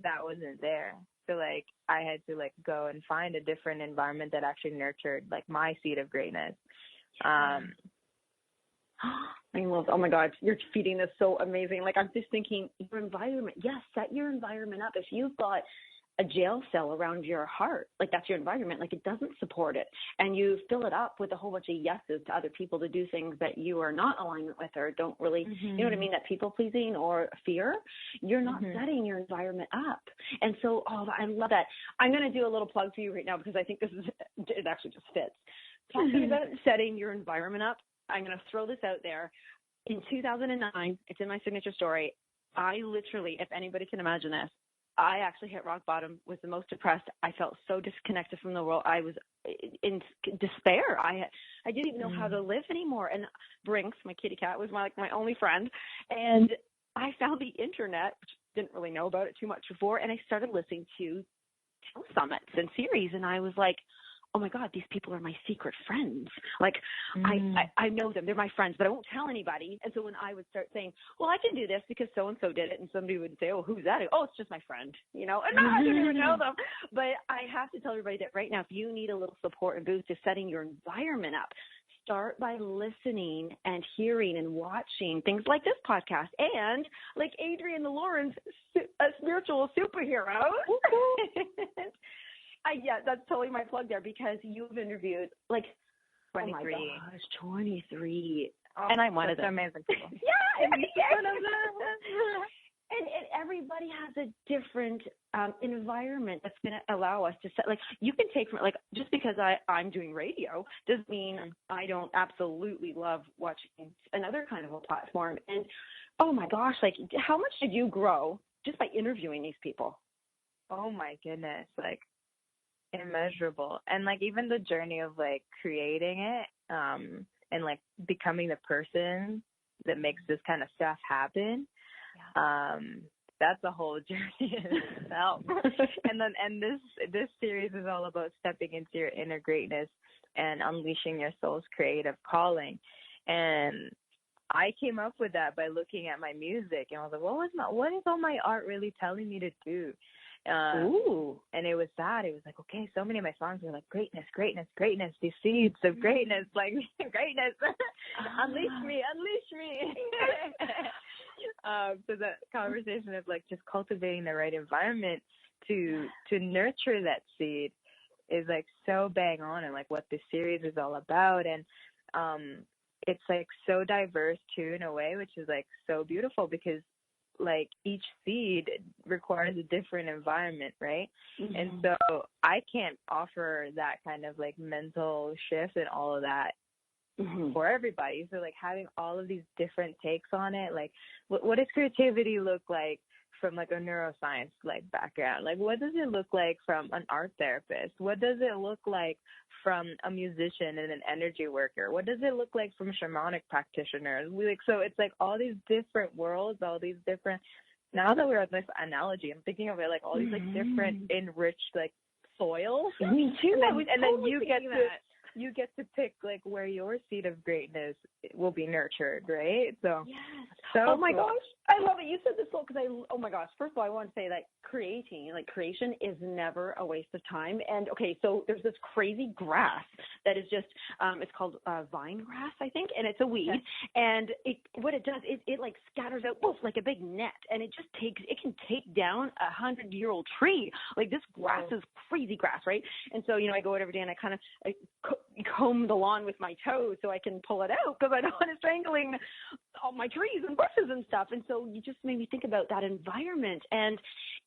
that wasn't there. So like I had to like go and find a different environment that actually nurtured like my seed of greatness. I love, oh my God, you're feeding this so amazing. Like I'm just thinking your environment. Yes, set your environment up. If you've got a jail cell around your heart, like that's your environment, like it doesn't support it. And you fill it up with a whole bunch of yeses to other people to do things that you are not alignment with or don't really, you know what I mean, that people pleasing or fear, you're not setting your environment up. And so, I love that. I'm going to do a little plug for you right now because I think it actually just fits. Talking about setting your environment up, I'm going to throw this out there. In 2009, it's in my signature story, I literally, if anybody can imagine this, I actually hit rock bottom, was the most depressed. I felt so disconnected from the world. I was in despair. I didn't even know how to live anymore. And Brinks, my kitty cat, was my only friend. And I found the internet, which didn't really know about it too much before, and I started listening to summits and series. And I was like, oh my God, these people are my secret friends. Like I know them, they're my friends, but I won't tell anybody. And so when I would start saying, well, I can do this because so-and-so did it. And somebody would say, oh, who's that? Oh, it's just my friend, and no, I didn't even know them. But I have to tell everybody that right now, if you need a little support and boost to setting your environment up, start by listening and hearing and watching things like this podcast and like Adrienne Lloren's a spiritual superhero. Yeah, that's totally my plug there because you've interviewed like 23. Oh my gosh, 23. Oh, and I'm one of them. Amazing people. Yeah, and everybody has a different environment that's going to allow us to set, like you can take from like just because I'm doing radio doesn't mean I don't absolutely love watching another kind of a platform. And oh my gosh, like how much did you grow just by interviewing these people? Oh my goodness, like immeasurable. And like even the journey of like creating it and like becoming the person that makes this kind of stuff happen, that's a whole journey in itself. and this series is all about stepping into your inner greatness and unleashing your soul's creative calling. And I came up with that by looking at my music, and I was like, what is all my art really telling me to do? And it was that. It was like, okay, so many of my songs were like greatness, greatness, greatness, these seeds of greatness, like greatness, unleash me. So that conversation of like just cultivating the right environment to nurture that seed is like so bang on, and like what this series is all about. And it's like so diverse too in a way, which is like so beautiful because like each seed requires a different environment, right? And so I can't offer that kind of like mental shift and all of that for everybody. So like having all of these different takes on it, like what does creativity look like from like a neuroscience like background? Like what does it look like from an art therapist? What does it look like from a musician and an energy worker? What does it look like from shamanic practitioners? So it's like all these different worlds, all these different, now that we're on this analogy, I'm thinking of it like all these like different enriched like soils. Me too. And then you get to pick like where your seed of greatness will be nurtured, right? So, oh my gosh, I love it. You said this because oh my gosh. First of all, I want to say that creation is never a waste of time. And okay, so there's this crazy grass that is just, it's called vine grass, I think, and it's a weed. And what it does is it like scatters out like a big net, and it can take down 100-year-old tree. Like this grass is crazy grass, right? And so I go out every day and I kind of comb the lawn with my toes so I can pull it out because I don't want it strangling all my trees and bushes and stuff. And so you just made me think about that environment. And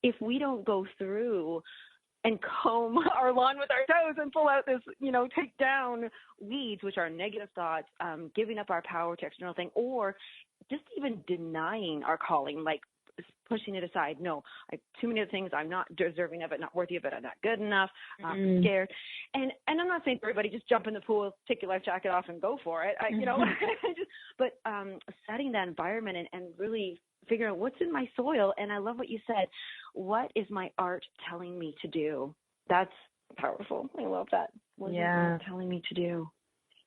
if we don't go through and comb our lawn with our toes and pull out this, take down weeds, which are negative thoughts, giving up our power to external thing, or just even denying our calling, like pushing it aside. No, too many of the things I'm not deserving of it, not worthy of it, I'm not good enough, I'm scared. And I'm not saying for everybody just jump in the pool, take your life jacket off and go for it, but setting that environment and really figuring out what's in my soil. And I love what you said. What is my art telling me to do? That's powerful. I love that. What is my art telling me to do?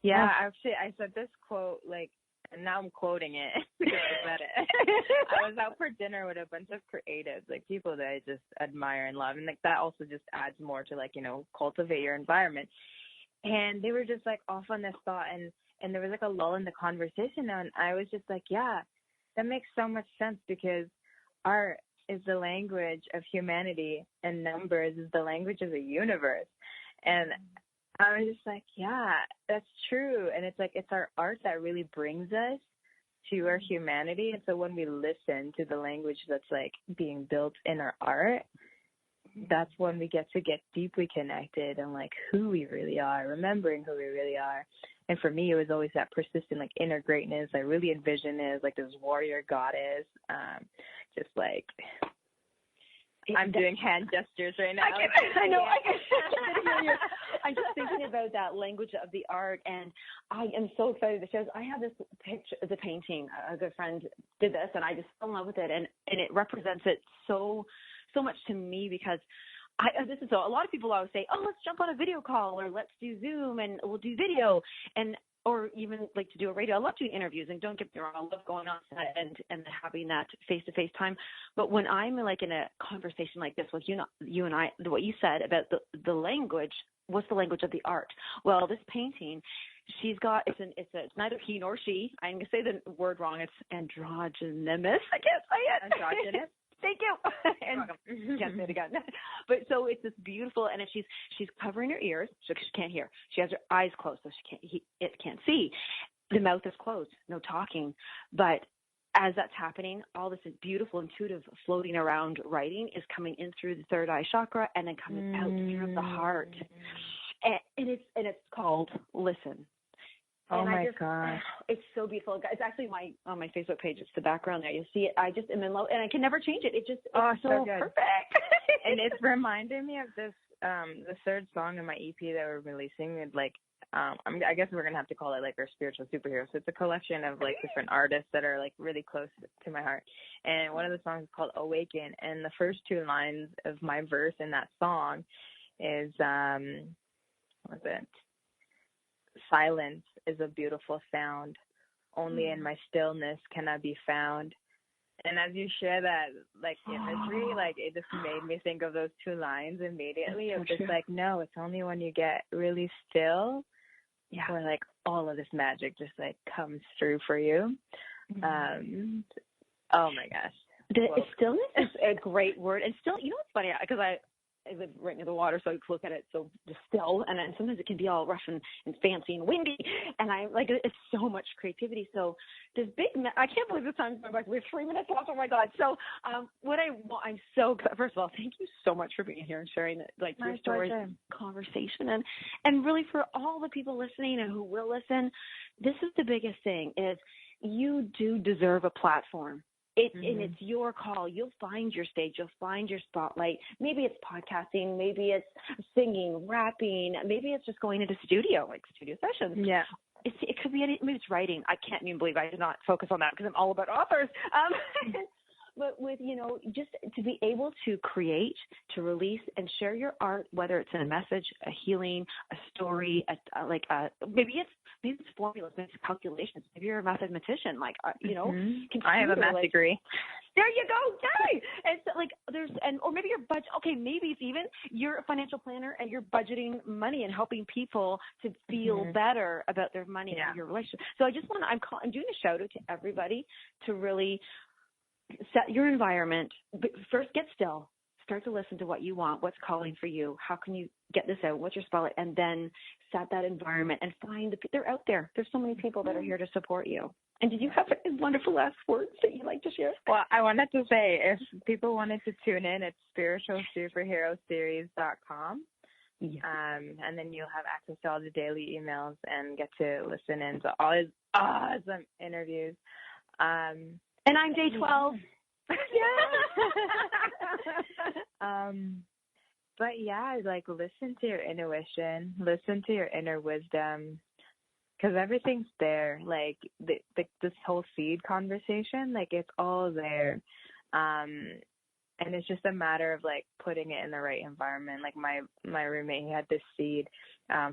Yeah, actually, I said this quote like and now I'm quoting it because I said it. I was out for dinner with a bunch of creatives, like people that I just admire and love. And like that also just adds more to like, cultivate your environment. And they were just like off on this thought, and there was like a lull in the conversation, and I was just like, yeah, that makes so much sense, because art is the language of humanity and numbers is the language of the universe. And I was just like, yeah, that's true. And it's like, it's our art that really brings us to our humanity. And so when we listen to the language that's like being built in our art, that's when we get deeply connected and like who we really are, remembering who we really are. And for me, it was always that persistent like inner greatness. I really envision it as like this warrior goddess, just like I'm doing hand gestures right now. I know. I'm just thinking about that language of the art, and I am so excited to show. I have this picture, the painting. A good friend did this, and I just fell in love with it, and it represents it so much to me, because a lot of people always say, oh, let's jump on a video call, or let's do Zoom and we'll do video, or even like to do a radio. I love doing interviews, and don't get me wrong, I love going on set and having that face-to-face time. But when I'm like in a conversation like this with you and I, what you said about the language, what's the language of the art? Well, this painting, she's got, it's neither he nor she. I'm going to say the word wrong. It's androgynous. I can't say it. Androgynous. Thank you. And can't say it again. But so it's this beautiful, and if she's covering her ears so she can't hear. She has her eyes closed so it can't see. The mouth is closed, no talking. But as that's happening, all this beautiful, intuitive, floating around writing is coming in through the third eye chakra and then coming out through the heart. And it's called Listen. Oh my God. It's so beautiful. It's actually on my Facebook page. It's the background there. You see it. I just am in love, and I can never change it. It's so perfect. And it's reminding me of this, the third song in my EP that we're releasing. It's like, I guess we're going to have to call it like our spiritual superheroes. So it's a collection of like different artists that are like really close to my heart. And one of the songs is called Awaken. And the first two lines of my verse in that song is, what was it? Silence is a beautiful sound. Only in my stillness can I be found. And as you share that like imagery, like it just made me think of those two lines immediately. It's just like, no, it's only when you get really still where like all of this magic just like comes through for you. Oh my gosh. Stillness is a great word. And still, you know what's funny? Because I live right near the water, so I look at it so just still, and then sometimes it can be all rough and fancy and windy, and I like it's so much creativity. So this I can't believe this time's going by. We have 3 minutes left. Oh my God! So I'm so first of all, thank you so much for being here and sharing like your stories, conversation, and really for all the people listening and who will listen, this is the biggest thing: is you do deserve a platform. And it's your call. You'll find your stage. You'll find your spotlight. Maybe it's podcasting. Maybe it's singing, rapping. Maybe it's just going into studio sessions. Yeah. It could be maybe it's writing. I can't even believe I did not focus on that because I'm all about authors. But with, just to be able to create, to release and share your art, whether it's in a message, a healing, a story, maybe it's formulas, maybe it's calculations. Maybe you're a mathematician, I have a math degree. There you go. Yay! And so, or maybe you're okay, maybe it's even you're a financial planner and you're budgeting money and helping people to feel better about their money and your relationship. So I just I'm doing a shout out to everybody to really set your environment. First, get still. Start to listen to what you want, what's calling for you. How can you get this out? What's your spotlight? And then set that environment and find they're out there. There's so many people that are here to support you. And did you have wonderful last words that you'd like to share? Well, I wanted to say, if people wanted to tune in, it's spiritualsuperheroseries.com. Yes. And then you'll have access to all the daily emails and get to listen in to all his awesome interviews. And I'm day 12. But yeah, like listen to your intuition, listen to your inner wisdom, because everything's there. Like this whole seed conversation, like it's all there. And it's just a matter of like putting it in the right environment. Like my roommate, he had this seed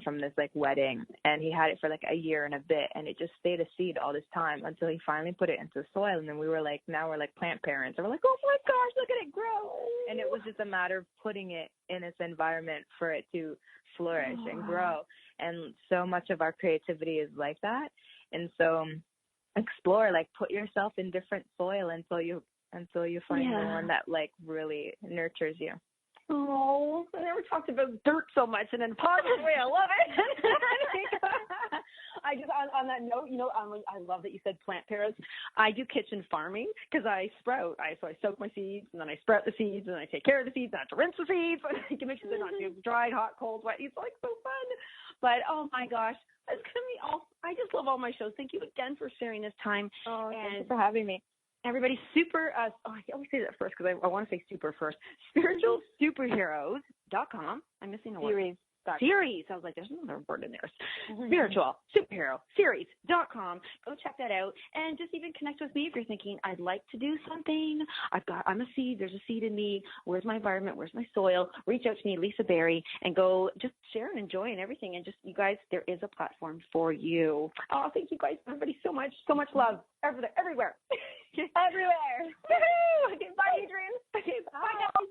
from this like wedding, and he had it for like a year and a bit, and it just stayed a seed all this time until he finally put it into the soil. And then we were like, now we're like plant parents, and we're like, oh my gosh, look at it grow. And it was just a matter of putting it in its environment for it to flourish and grow. And so much of our creativity is like that. And so explore, like put yourself in different soil until you find the one that like really nurtures you. Oh, I never talked about dirt so much in a positive way. I love it. I just, on that note, I love that you said plant parents. I do kitchen farming because I sprout. So I soak my seeds, and then I sprout the seeds, and then I take care of the seeds, and I have to rinse the seeds, and I can make sure they're not too dried, hot, cold, wet. It's like so fun. But oh my gosh, it's gonna be all. I just love all my shows. Thank you again for sharing this time. Oh, thank you for having me. Everybody, I always say that first because I want to say super first. SpiritualSuperheroes.com. I'm missing a word. Series. I was like, there's another word in there. Spiritual Superhero Series.com. Go check that out, and just even connect with me if you're thinking I'd like to do something. I'm a seed. There's a seed in me. Where's my environment? Where's my soil? Reach out to me, Lisa Berry, and go just share and enjoy and everything. And just you guys, there is a platform for you. Oh, thank you guys, everybody, so much love everywhere. Everywhere. Woohoo! Okay, bye, Adrienne. Okay, bye, guys.